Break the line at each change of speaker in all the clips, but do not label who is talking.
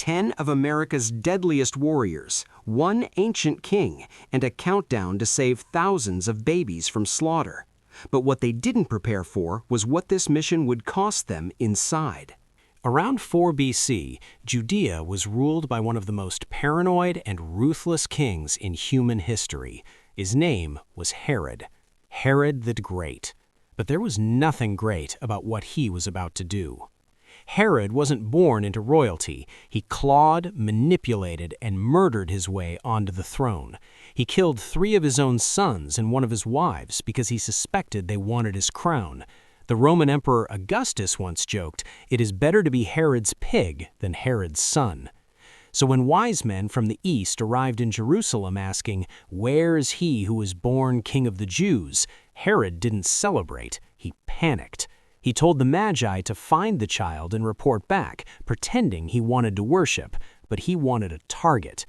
10 of America's deadliest warriors, one ancient king, and a countdown to save thousands of babies from slaughter. But what they didn't prepare for was what this mission would cost them inside. Around 4 BC, Judea was ruled by one of the most paranoid and ruthless kings in human history. His name was Herod, Herod the Great. But there was nothing great about what he was about to do. Herod wasn't born into royalty. He clawed, manipulated, and murdered his way onto the throne. He killed 3 of his own sons and one of his wives because he suspected they wanted his crown. The Roman Emperor Augustus once joked, "It is better to be Herod's pig than Herod's son." So when wise men from the east arrived in Jerusalem asking, "Where is he who was born King of the Jews?" Herod didn't celebrate, he panicked. He told the Magi to find the child and report back, pretending he wanted to worship, but he wanted a target.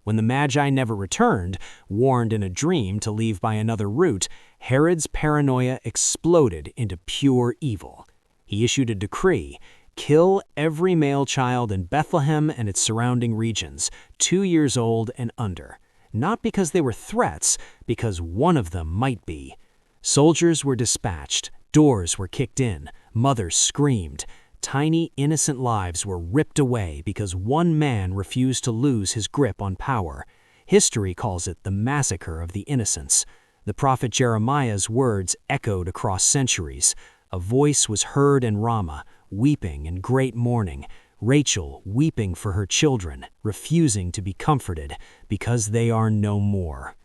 When the Magi never returned, warned in a dream to leave by another route, Herod's paranoia exploded into pure evil. He issued a decree: kill every male child in Bethlehem and its surrounding regions, 2 years old and under. Not because they were threats, because one of them might be. Soldiers were dispatched, doors were kicked in, mothers screamed. Tiny, innocent lives were ripped away because one man refused to lose his grip on power. History calls it the massacre of the innocents. The prophet Jeremiah's words echoed across centuries. A voice was heard in Ramah, weeping in great mourning, Rachel weeping for her children, refusing to be comforted because they are no more.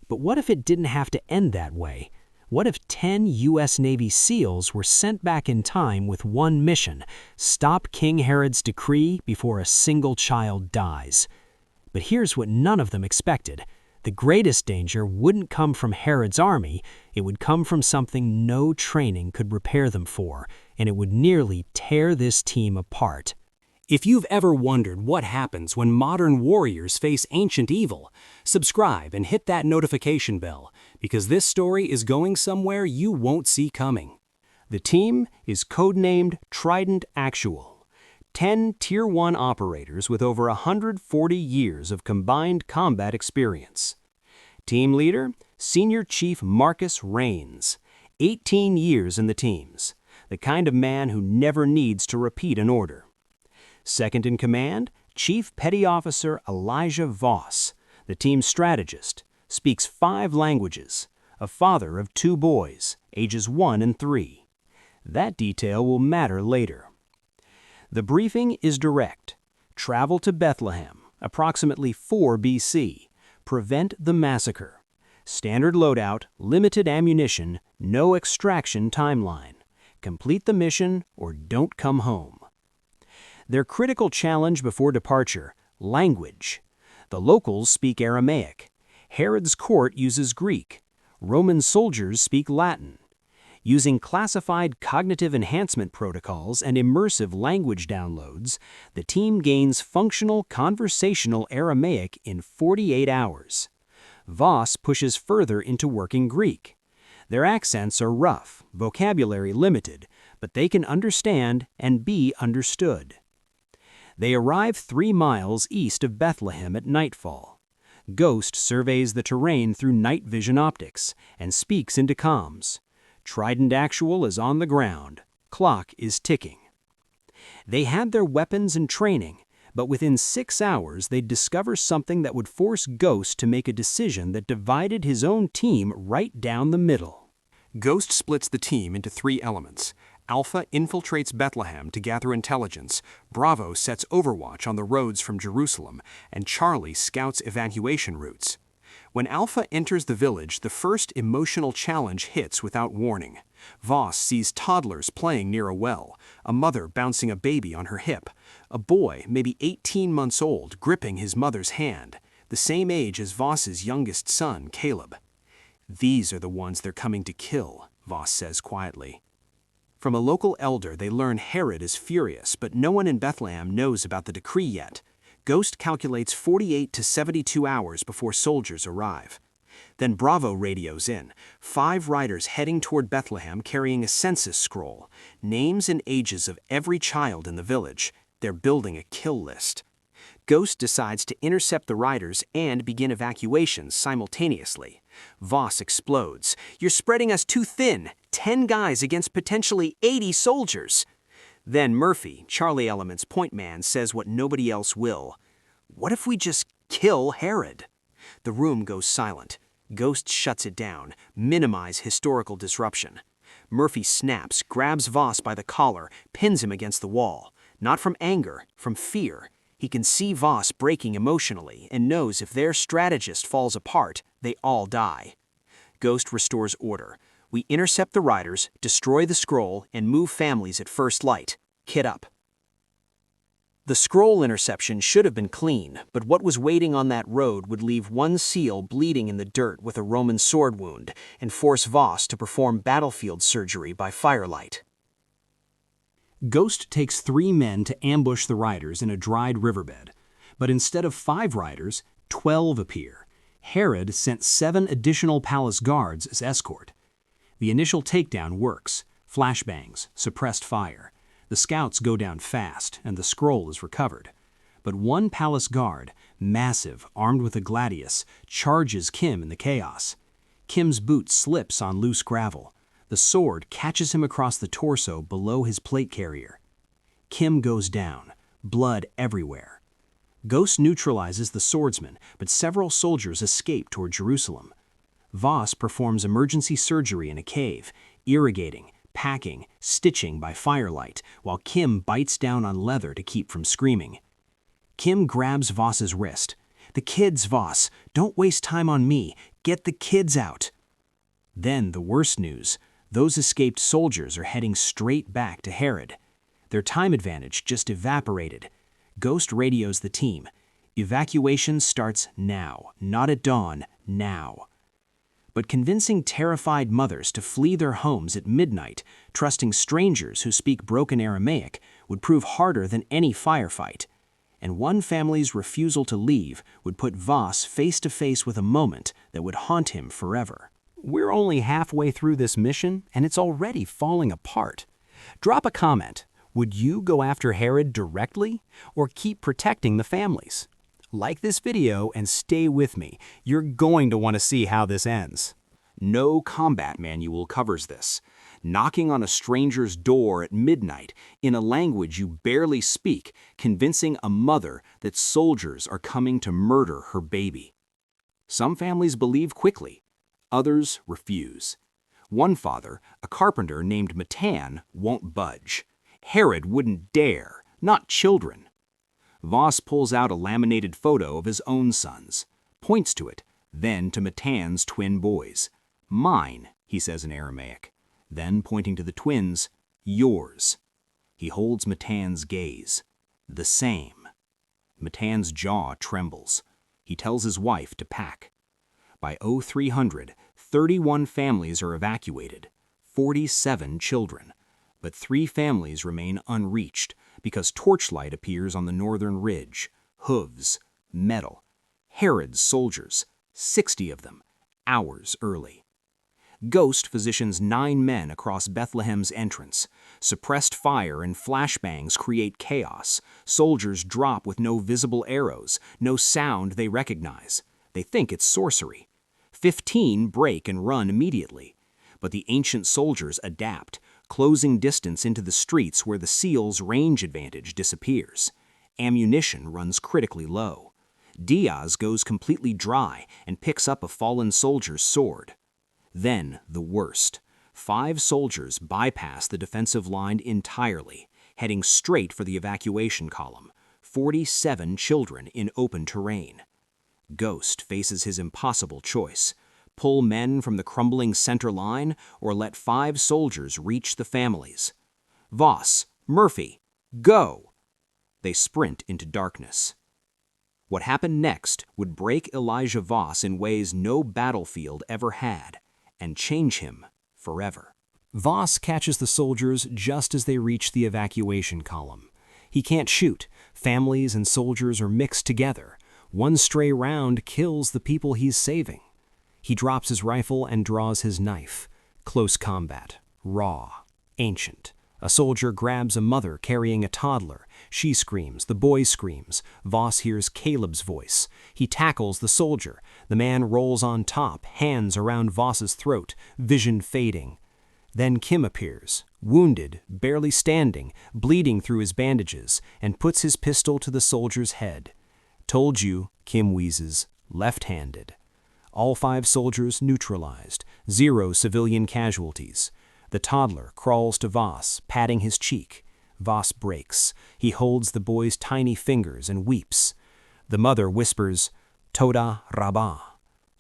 But what if it didn't have to end that way? What if 10 U.S. Navy SEALs were sent back in time with one mission: stop King Herod's decree before a single child dies? But here's what none of them expected. The greatest danger wouldn't come from Herod's army, it would come from something no training could prepare them for, and it would nearly tear this team apart. If you've ever wondered what happens when modern warriors face ancient evil, subscribe and hit that notification bell, because this story is going somewhere you won't see coming. The team is codenamed Trident Actual. 10 Tier 1 operators with over 140 years of combined combat experience. Team leader, Senior Chief Marcus Rains. 18 years in the teams. The kind of man who never needs to repeat an order. Second in command, Chief Petty Officer Elijah Voss, the team's strategist, speaks 5 languages, a father of 2 boys, ages 1 and 3. That detail will matter later. The briefing is direct. Travel to Bethlehem, approximately 4 BC. Prevent the massacre. Standard loadout, limited ammunition, no extraction timeline. Complete the mission or don't come home. Their critical challenge before departure: language. The locals speak Aramaic. Herod's court uses Greek. Roman soldiers speak Latin. Using classified cognitive enhancement protocols and immersive language downloads, the team gains functional conversational Aramaic in 48 hours. Voss pushes further into working Greek. Their accents are rough, vocabulary limited, but they can understand and be understood. They arrive 3 miles east of Bethlehem at nightfall. Ghost surveys the terrain through night vision optics and speaks into comms. Trident Actual is on the ground. Clock is ticking. They had their weapons and training, but within 6 hours they'd discover something that would force Ghost to make a decision that divided his own team right down the middle. Ghost splits the team into 3 elements. Alpha infiltrates Bethlehem to gather intelligence, Bravo sets overwatch on the roads from Jerusalem, and Charlie scouts evacuation routes. When Alpha enters the village, the first emotional challenge hits without warning. Voss sees toddlers playing near a well, a mother bouncing a baby on her hip, a boy, maybe 18 months old, gripping his mother's hand, the same age as Voss's youngest son, Caleb. "These are the ones they're coming to kill," Voss says quietly. From a local elder, they learn Herod is furious, but no one in Bethlehem knows about the decree yet. Ghost calculates 48 to 72 hours before soldiers arrive. Then Bravo radios in, 5 riders heading toward Bethlehem carrying a census scroll, names and ages of every child in the village. They're building a kill list. Ghost decides to intercept the riders and begin evacuations simultaneously. Voss explodes. "You're spreading us too thin. 10 guys against potentially 80 soldiers." Then Murphy, Charlie Element's point man, says what nobody else will. "What if we just kill Herod?" The room goes silent. Ghost shuts it down, minimize historical disruption. Murphy snaps, grabs Voss by the collar, pins him against the wall. Not from anger, from fear. He can see Voss breaking emotionally and knows if their strategist falls apart, they all die. Ghost restores order. "We intercept the riders, destroy the scroll, and move families at first light. Kit up." The scroll interception should have been clean, but what was waiting on that road would leave one SEAL bleeding in the dirt with a Roman sword wound and force Voss to perform battlefield surgery by firelight. Ghost takes 3 men to ambush the riders in a dried riverbed, but instead of 5 riders, 12 appear. Herod sent 7 additional palace guards as escort. The initial takedown works. Flashbangs, suppressed fire. The scouts go down fast, and the scroll is recovered. But one palace guard, massive, armed with a gladius, charges Kim in the chaos. Kim's boot slips on loose gravel. The sword catches him across the torso below his plate carrier. Kim goes down, blood everywhere. Ghost neutralizes the swordsman, but several soldiers escape toward Jerusalem. Voss performs emergency surgery in a cave, irrigating, packing, stitching by firelight, while Kim bites down on leather to keep from screaming. Kim grabs Voss's wrist. "The kids, Voss! Don't waste time on me! Get the kids out!" Then the worst news. Those escaped soldiers are heading straight back to Herod. Their time advantage just evaporated. Ghost radios the team. Evacuation starts now, not at dawn, now. But convincing terrified mothers to flee their homes at midnight, trusting strangers who speak broken Aramaic, would prove harder than any firefight. And one family's refusal to leave would put Voss face to face with a moment that would haunt him forever. We're only halfway through this mission, and it's already falling apart. Drop a comment. Would you go after Herod directly, or keep protecting the families? Like this video and stay with me. You're going to want to see how this ends. No combat manual covers this. Knocking on a stranger's door at midnight in a language you barely speak, convincing a mother that soldiers are coming to murder her baby. Some families believe quickly. Others refuse. One father, a carpenter named Matan, won't budge. Herod wouldn't dare, not children. Voss pulls out a laminated photo of his own sons, points to it, then to Matan's twin boys. "Mine," he says in Aramaic. Then, pointing to the twins, "Yours." He holds Matan's gaze. "The same." Matan's jaw trembles. He tells his wife to pack. By 0300, 31 families are evacuated, 47 children. But 3 families remain unreached because torchlight appears on the northern ridge. Hooves, metal. Herod's soldiers, 60 of them, hours early. Ghost positions 9 men across Bethlehem's entrance. Suppressed fire and flashbangs create chaos. Soldiers drop with no visible arrows, no sound they recognize. They think it's sorcery. 15 break and run immediately. But the ancient soldiers adapt, closing distance into the streets where the SEAL's range advantage disappears. Ammunition runs critically low. Diaz goes completely dry and picks up a fallen soldier's sword. Then the worst. 5 soldiers bypass the defensive line entirely, heading straight for the evacuation column. 47 children in open terrain. Ghost faces his impossible choice. Pull men from the crumbling center line or let 5 soldiers reach the families. Voss, Murphy, go! They sprint into darkness. What happened next would break Elijah Voss in ways no battlefield ever had, and change him forever. Voss catches the soldiers just as they reach the evacuation column. He can't shoot. Families and soldiers are mixed together. One stray round kills the people he's saving. He drops his rifle and draws his knife. Close combat. Raw. Ancient. A soldier grabs a mother carrying a toddler, She screams, the boy screams. Voss hears Caleb's voice. He tackles the soldier. The man rolls on top, hands around Voss's throat, vision fading. Then Kim appears, wounded, barely standing, bleeding through his bandages, and puts his pistol to the soldier's head. Told you, Kim wheezes, left-handed. All 5 soldiers neutralized, 0 civilian casualties. The toddler crawls to Voss, patting his cheek. Voss breaks. He holds the boy's tiny fingers and weeps. The mother whispers, Toda Rabbah,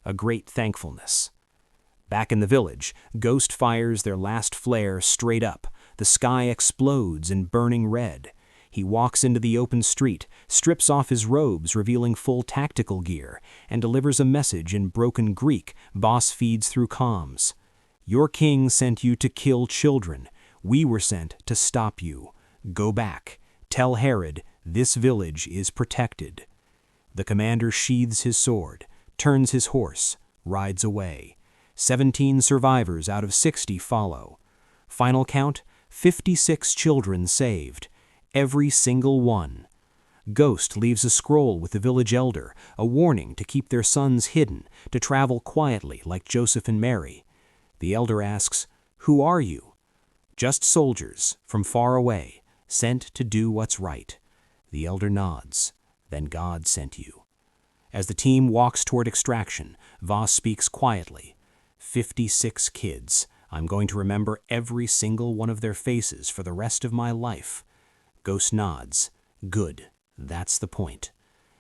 a great thankfulness. Back in the village, Ghost fires their last flare straight up. The sky explodes in burning red. He walks into the open street, strips off his robes, revealing full tactical gear, and delivers a message in broken Greek Voss feeds through comms. Your king sent you to kill children. We were sent to stop you. Go back. Tell Herod this village is protected. The commander sheathes his sword, turns his horse, rides away. 17 survivors out of 60 follow. Final count, 56 children saved. Every single one. Ghost leaves a scroll with the village elder, a warning to keep their sons hidden, to travel quietly like Joseph and Mary. The elder asks, Who are you? Just soldiers, from far away, sent to do what's right. The elder nods. Then God sent you. As the team walks toward extraction, Voss speaks quietly. 56 kids. I'm going to remember every single one of their faces for the rest of my life. Ghost nods. Good. That's the point.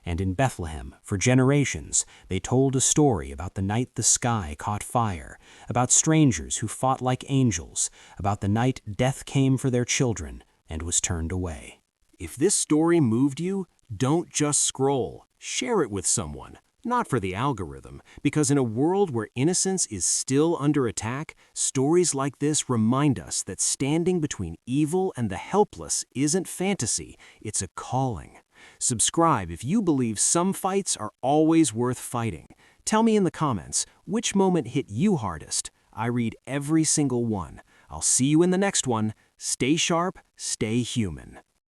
And in Bethlehem, for generations, they told a story about the night the sky caught fire, about strangers who fought like angels, about the night death came for their children and was turned away. If this story moved you, don't just scroll. Share it with someone. Not for the algorithm, because in a world where innocence is still under attack, stories like this remind us that standing between evil and the helpless isn't fantasy, it's a calling. Subscribe if you believe some fights are always worth fighting. Tell me in the comments, which moment hit you hardest? I read every single one. I'll see you in the next one. Stay sharp, stay human.